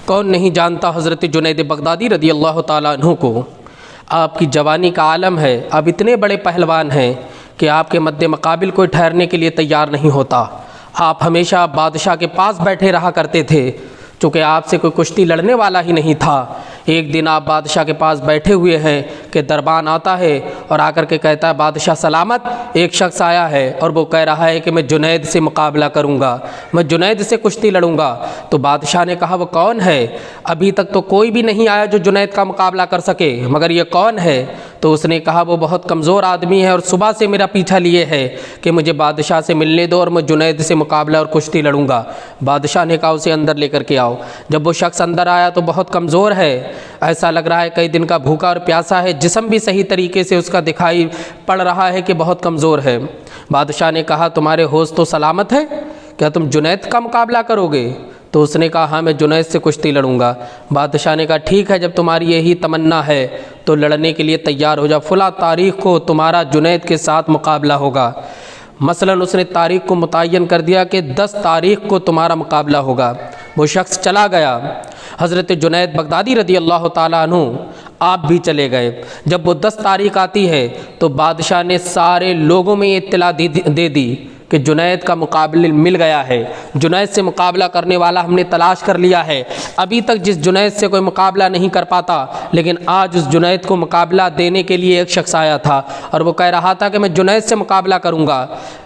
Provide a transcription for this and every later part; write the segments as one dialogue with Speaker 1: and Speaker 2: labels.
Speaker 1: کون نہیں جانتا حضرت جنید بغدادی رضی اللہ تعالیٰ عنہ کو؟ آپ کی جوانی کا عالم ہے، اب اتنے بڑے پہلوان ہیں کہ آپ کے مد مقابل کوئی ٹھہرنے کے لیے تیار نہیں ہوتا۔ آپ ہمیشہ بادشاہ کے پاس بیٹھے رہا کرتے تھے، چونکہ آپ سے کوئی کشتی لڑنے والا ہی نہیں تھا۔ ایک دن آپ بادشاہ کے پاس بیٹھے ہوئے ہیں کہ دربان آتا ہے اور آ کر کے کہتا ہے بادشاہ سلامت، ایک شخص آیا ہے اور وہ کہہ رہا ہے کہ میں جنید سے مقابلہ کروں گا، میں جنید سے کشتی لڑوں گا۔ تو بادشاہ نے کہا وہ کون ہے؟ ابھی تک تو کوئی بھی نہیں آیا جو جنید کا مقابلہ کر سکے، مگر یہ کون ہے؟ تو اس نے کہا وہ بہت کمزور آدمی ہے اور صبح سے میرا پیچھا لیے ہے کہ مجھے بادشاہ سے ملنے دو اور میں جنید سے مقابلہ اور کشتی لڑوں گا۔ بادشاہ نے کہا اسے اندر لے کر کے آؤ۔ جب وہ شخص اندر آیا تو بہت کمزور ہے، ایسا لگ رہا ہے کئی دن کا بھوکا اور پیاسا ہے، جسم بھی صحیح طریقے سے اس کا دکھائی پڑ رہا ہے کہ بہت کمزور ہے۔ بادشاہ نے کہا تمہارے ہوش تو سلامت ہے؟ کیا تم جنید کا مقابلہ کرو گے؟ تو اس نے کہا ہاں میں جنید سے کشتی لڑوں گا۔ بادشاہ نے کہا ٹھیک ہے، جب تمہاری یہی تمنا ہے تو لڑنے کے لیے تیار ہو جا، فلاں تاریخ کو تمہارا جنید کے ساتھ مقابلہ ہوگا۔ مثلاً اس نے تاریخ کو متعین کر دیا کہ 10 تاریخ کو تمہارا مقابلہ ہوگا۔ وہ شخص چلا گیا، حضرت جنید بغدادی رضی اللہ تعالیٰ عنہ آپ بھی چلے گئے۔ جب وہ 10 تاریخ آتی ہے تو بادشاہ نے سارے لوگوں میں یہ اطلاع دے دی کہ جنید کا مقابل مل گیا ہے، جنید سے مقابلہ کرنے والا ہم نے تلاش کر لیا ہے۔ ابھی تک جس جنید سے کوئی مقابلہ نہیں کر پاتا، لیکن آج اس جنید کو مقابلہ دینے کے لیے ایک شخص آیا تھا اور وہ کہہ رہا تھا کہ میں جنید سے مقابلہ کروں گا۔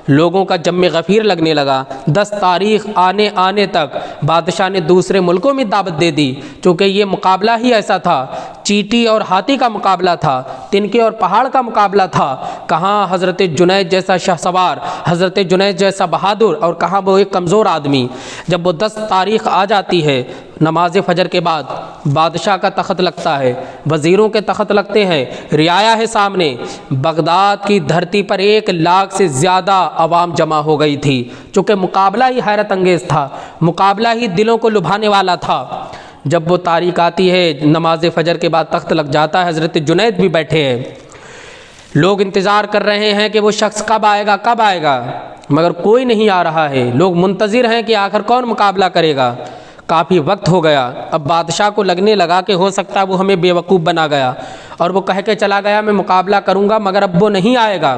Speaker 1: لوگوں کا جم غفیر لگنے لگا۔ 10 تاریخ آنے تک بادشاہ نے دوسرے ملکوں میں دعوت دے دی، چونکہ یہ مقابلہ ہی ایسا تھا، چیٹی اور ہاتھی کا مقابلہ تھا، تنکے اور پہاڑ کا مقابلہ تھا۔ کہاں حضرت جنید جیسا شاہ سوار، حضرت جنید جیسا بہادر، اور کہاں وہ ایک کمزور آدمی۔ جب وہ 10 تاریخ آ جاتی ہے، نماز فجر کے بعد بادشاہ کا تخت لگتا ہے، وزیروں کے تخت لگتے ہیں، رعایا ہے سامنے۔ بغداد کی دھرتی پر 1 لاکھ سے زیادہ عوام جمع ہو گئی تھی، چونکہ مقابلہ ہی حیرت انگیز تھا، مقابلہ ہی دلوں کو لبھانے والا تھا۔ جب وہ تاریخ آتی ہے، نماز فجر کے بعد تخت لگ جاتا ہے، حضرت جنید بھی بیٹھے ہیں، لوگ انتظار کر رہے ہیں کہ وہ شخص کب آئے گا، مگر کوئی نہیں آ رہا ہے۔ لوگ منتظر ہیں کہ آخر کون مقابلہ کرے گا۔ کافی وقت ہو گیا، اب بادشاہ کو لگنے لگا کہ ہو سکتا ہے وہ ہمیں بیوقوف بنا گیا اور وہ کہہ کے چلا گیا میں مقابلہ کروں گا، مگر اب وہ نہیں آئے گا۔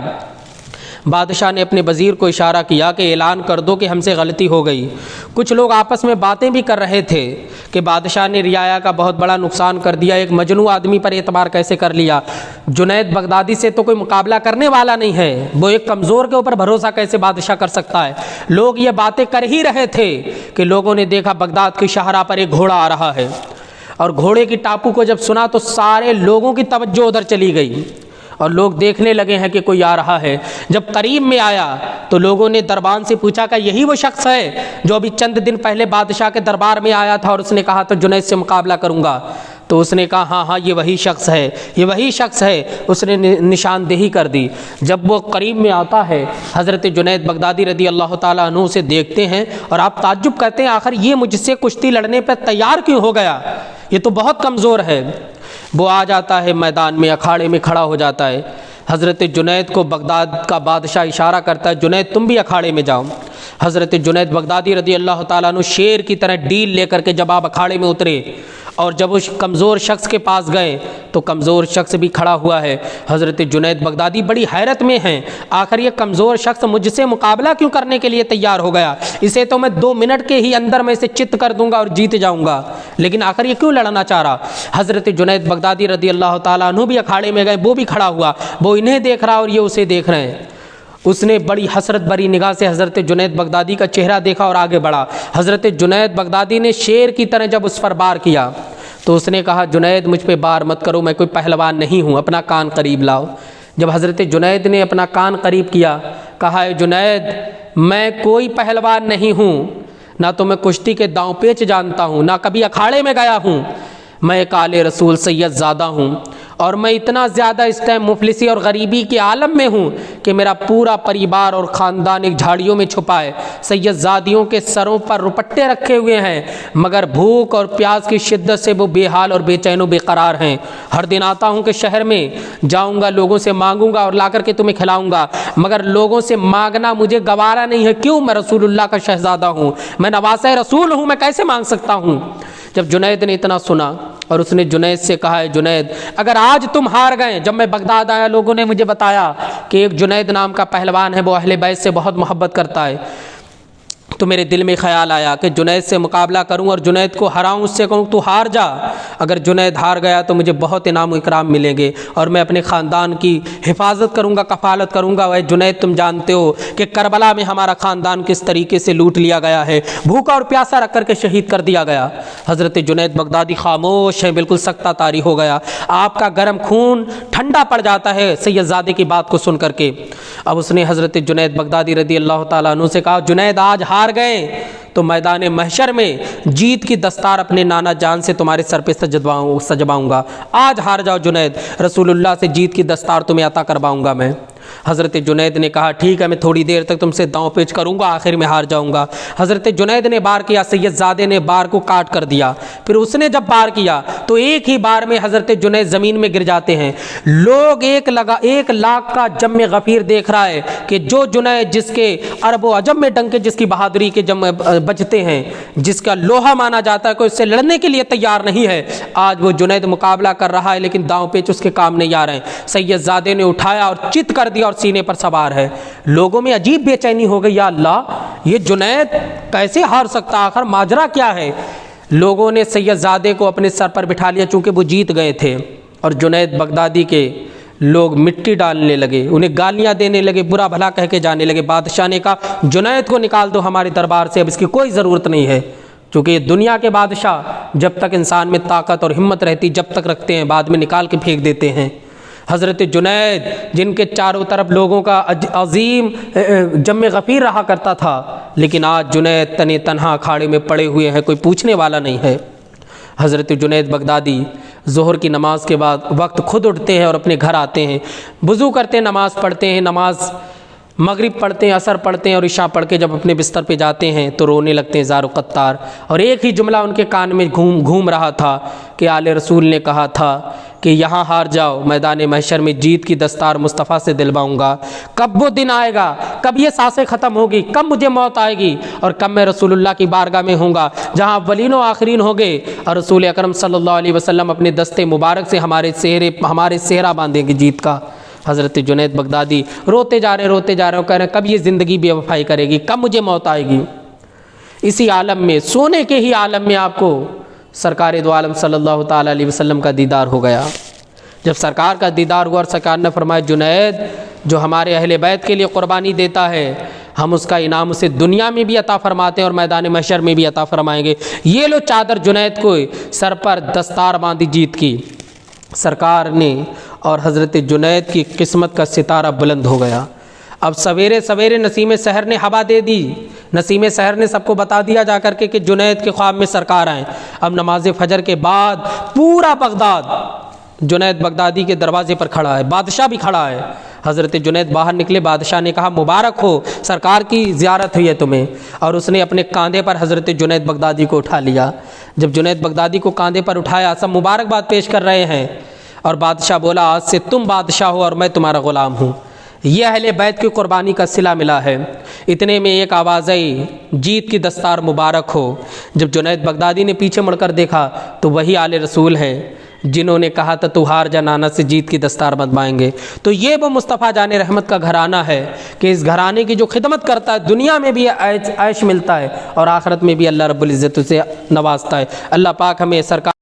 Speaker 1: بادشاہ نے اپنے وزیر کو اشارہ کیا کہ اعلان کر دو کہ ہم سے غلطی ہو گئی۔ کچھ لوگ آپس میں باتیں بھی کر رہے تھے کہ بادشاہ نے رعایا کا بہت بڑا نقصان کر دیا، ایک مجنون آدمی پر اعتبار کیسے کر لیا، جنید بغدادی سے تو کوئی مقابلہ کرنے والا نہیں ہے، وہ ایک کمزور کے اوپر بھروسہ کیسے بادشاہ کر سکتا ہے۔ لوگ یہ باتیں کر ہی رہے تھے کہ لوگوں نے دیکھا بغداد کی شاہراہ پر ایک گھوڑا آ رہا ہے، اور گھوڑے کی ٹاپو کو جب سنا تو سارے لوگوں کی توجہ ادھر چلی گئی اور لوگ دیکھنے لگے ہیں کہ کوئی آ رہا ہے۔ جب قریب میں آیا تو لوگوں نے دربان سے پوچھا کہ یہی وہ شخص ہے جو ابھی چند دن پہلے بادشاہ کے دربار میں آیا تھا اور اس نے کہا تو جنید سے مقابلہ کروں گا؟ تو اس نے کہا ہاں یہ وہی شخص ہے، یہ وہی شخص ہے۔ اس نے نشاندہی کر دی۔ جب وہ قریب میں آتا ہے، حضرت جنید بغدادی رضی اللہ تعالیٰ عنہ سے دیکھتے ہیں اور آپ تعجب کرتے ہیں آخر یہ مجھ سے کشتی لڑنے پر تیار کیوں ہو گیا، یہ تو بہت کمزور ہے۔ وہ آ جاتا ہے میدان میں، اکھاڑے میں کھڑا ہو جاتا ہے۔ حضرت جنید کو بغداد کا بادشاہ اشارہ کرتا ہے جنید تم بھی اکھاڑے میں جاؤ۔ حضرت جنید بغدادی رضی اللہ تعالیٰ عنہ شیر کی طرح ڈیل لے کر کے جب آپ اکھاڑے میں اترے اور جب اس کمزور شخص کے پاس گئے تو کمزور شخص بھی کھڑا ہوا ہے۔ حضرت جنید بغدادی بڑی حیرت میں ہیں، آخر یہ کمزور شخص مجھ سے مقابلہ کیوں کرنے کے لیے تیار ہو گیا؟ اسے تو میں 2 منٹ کے ہی اندر میں سے چت کر دوں گا اور جیت جاؤں گا، لیکن آخر یہ کیوں لڑنا چاہ رہا؟ حضرت جنید بغدادی رضی اللہ تعالیٰ عنہ بھی اکھاڑے میں گئے، وہ بھی کھڑا ہوا، وہ انہیں دیکھ رہا اور یہ اسے دیکھ رہے ہیں۔ اس نے بڑی حسرت بری نگاہ سے حضرت جنید بغدادی کا چہرہ دیکھا اور آگے بڑھا۔ حضرت جنید بغدادی نے شیر کی طرح جب اس پر بار کیا تو اس نے کہا جنید مجھ پہ بار مت کرو، میں کوئی پہلوان نہیں ہوں، اپنا کان قریب لاؤ۔ جب حضرت جنید نے اپنا کان قریب کیا، کہا اے جنید میں کوئی پہلوان نہیں ہوں، نہ تو میں کشتی کے داؤں پیچ جانتا ہوں، نہ کبھی اکھاڑے میں گیا ہوں، میں ایک آل رسول سید زادہ ہوں اور میں اتنا زیادہ اس ٹائم مفلسی اور غریبی کے عالم میں ہوں کہ میرا پورا پریوار اور خاندان ایک جھاڑیوں میں چھپا ہے، سید زادیوں کے سروں پر روپٹے رکھے ہوئے ہیں، مگر بھوک اور پیاس کی شدت سے وہ بے حال اور بے چین و بے قرار ہیں۔ ہر دن آتا ہوں کہ شہر میں جاؤں گا، لوگوں سے مانگوں گا اور لا کر کے تمہیں کھلاؤں گا، مگر لوگوں سے مانگنا مجھے گوارا نہیں ہے۔ کیوں؟ میں رسول اللہ کا شہزادہ ہوں، میں نواسہ رسول ہوں، میں کیسے مانگ سکتا ہوں؟ جب جنید نے اتنا سنا اور اس نے جنید سے کہا، ہے جنید اگر آج تم ہار گئے، جب میں بغداد آیا لوگوں نے مجھے بتایا کہ ایک جنید نام کا پہلوان ہے، وہ اہل بیت سے بہت محبت کرتا ہے، تو میرے دل میں خیال آیا کہ جنید سے مقابلہ کروں اور جنید کو ہراؤں، اس سے کہوں تو ہار جا۔ اگر جنید ہار گیا تو مجھے بہت انعام و اکرام ملیں گے اور میں اپنے خاندان کی حفاظت کروں گا، کفالت کروں گا۔ اے جنید تم جانتے ہو کہ کربلا میں ہمارا خاندان کس طریقے سے لوٹ لیا گیا ہے، بھوکا اور پیاسا رکھ کر کے شہید کر دیا گیا۔ حضرت جنید بغدادی خاموش ہیں، بالکل سکتہ طاری ہو گیا۔ آپ کا گرم خون ٹھنڈا پڑ جاتا ہے سید زادے کی بات کو سن کر کے۔ اب اس نے حضرت جنید بغدادی رضی اللہ تعالیٰ عنہ سے کہا، جنید آج ہار گئے تو میدان محشر میں جیت کی دستار اپنے نانا جان سے تمہارے سر پہ سجواؤں گا۔ آج ہار جاؤ جنید، رسول اللہ سے جیت کی دستار تمہیں عطا کرواؤں گا میں۔ حضرت جنید نے کہا ٹھیک ہے، میں تھوڑی دیر تک تم سے داؤں پیچ کروں گا، آخر میں ہار جاؤں گا۔ حضرت جنید نے بار کیا، سید زادے نے بار کو کاٹ کر دیا، پھر اس نے جب بار کیا تو ایک ہی بار میں حضرت جنید زمین میں گر جاتے ہیں۔ لوگ ایک لاکھ کا جم غفیر دیکھ رہا ہے کہ جو جنید جس کے عرب و عجم میں ڈنکے، جس کی بہادری کے جم بجتے ہیں، جس کا لوہا مانا جاتا ہے، کوئی اس سے لڑنے کے لیے تیار نہیں ہے، آج وہ جنید مقابلہ کر رہا ہے لیکن داؤں پیچ اس کے کام نہیں آ رہے ہیں۔ سید زادے نے اٹھایا اور چت کر دیا اور سینے پر سوار ہے۔ لوگوں میں عجیب بے چینی ہو گئی، یا اللہ یہ جنید کیسے ہار سکتا، آخر ماجرا کیا ہے؟ لوگوں نے سید زادے کو اپنے سر پر بٹھا لیا چونکہ وہ جیت گئے تھے، اور جنید بغدادی کے لوگ مٹی ڈالنے لگے، انہیں گالیاں دینے لگے، برا بھلا کہہ کے جانے لگے۔ بادشاہ نے کہا جنید کو نکال دو ہمارے دربار سے، اب اس کی کوئی ضرورت نہیں ہے، کیونکہ یہ دنیا کے بادشاہ جب تک انسان میں طاقت اور ہمت رہتی جب تک رکھتے ہیں، بعد میں نکال کے پھینک دیتے ہیں۔ حضرت جنید جن کے چاروں طرف لوگوں کا عظیم جم غفیر رہا کرتا تھا، لیکن آج جنید تنے تنہا اکھاڑے میں پڑے ہوئے ہیں، کوئی پوچھنے والا نہیں ہے۔ حضرت جنید بغدادی ظہر کی نماز کے بعد وقت خود اٹھتے ہیں اور اپنے گھر آتے ہیں، وضو کرتے ہیں، نماز پڑھتے ہیں، نماز مغرب پڑھتے ہیں، عصر پڑھتے ہیں اور عشاء پڑھ کے جب اپنے بستر پہ جاتے ہیں تو رونے لگتے ہیں زار و قطار، اور ایک ہی جملہ ان کے کان میں گھوم رہا تھا کہ آل رسول نے کہا تھا کہ یہاں ہار جاؤ، میدان محشر میں جیت کی دستار مصطفیٰ سے دلواؤں گا۔ کب وہ دن آئے گا، کب یہ سانسیں ختم ہوگی، کب مجھے موت آئے گی اور کب میں رسول اللہ کی بارگاہ میں ہوں گا جہاں اولین و آخرین ہو گئے اور رسول اکرم صلی اللہ علیہ وسلم اپنے دستے مبارک سے ہمارے صحرا باندھیں گے جیت کا۔ حضرت جنید بغدادی روتے جا رہے ہیں، کہہ رہے ہیں کب یہ زندگی بے وفائی کرے گی، کب مجھے موت آئے گی۔ اسی عالم میں، سونے کے ہی عالم میں آپ کو سرکار دو عالم صلی اللہ تعالیٰ علیہ وسلم کا دیدار ہو گیا۔ جب سرکار کا دیدار ہوا اور سرکار نے فرمایا جنید جو ہمارے اہل بیت کے لیے قربانی دیتا ہے ہم اس کا انعام اسے دنیا میں بھی عطا فرماتے ہیں اور میدان محشر میں بھی عطا فرمائیں گے۔ یہ لو چادر، جنید کو سر پر دستار باندھی جیت کی۔ سرکار نے اور حضرت جنید کی قسمت کا ستارہ بلند ہو گیا۔ اب سویرے سویرے نسیم سحر نے ہوا دے دی، نسیم سحر نے سب کو بتا دیا جا کر کے کہ جنید کے خواب میں سرکار آئیں۔ اب نماز فجر کے بعد پورا بغداد جنید بغدادی کے دروازے پر کھڑا ہے، بادشاہ بھی کھڑا ہے۔ حضرت جنید باہر نکلے، بادشاہ نے کہا مبارک ہو، سرکار کی زیارت ہوئی ہے تمہیں، اور اس نے اپنے کاندھے پر حضرت جنید بغدادی کو اٹھا لیا۔ جب جنید بغدادی کو کاندھے پر اٹھایا سب مبارکباد پیش کر رہے ہیں، اور بادشاہ بولا آج سے تم بادشاہ ہو اور میں تمہارا غلام ہوں، یہ اہل بیت کی قربانی کا صلہ ملا ہے۔ اتنے میں ایک آواز آئی جیت کی دستار مبارک ہو۔ جب جنید بغدادی نے پیچھے مڑ کر دیکھا تو وہی آل رسول ہیں جنہوں نے کہا تھا تو ہار جا نانا سے جیت کی دستار بنوائیں گے۔ تو یہ وہ مصطفیٰ جان رحمت کا گھرانہ ہے کہ اس گھرانے کی جو خدمت کرتا ہے دنیا میں بھی عیش ملتا ہے اور آخرت میں بھی اللہ رب العزت سے نوازتا ہے۔ اللہ پاک ہمیں سرکار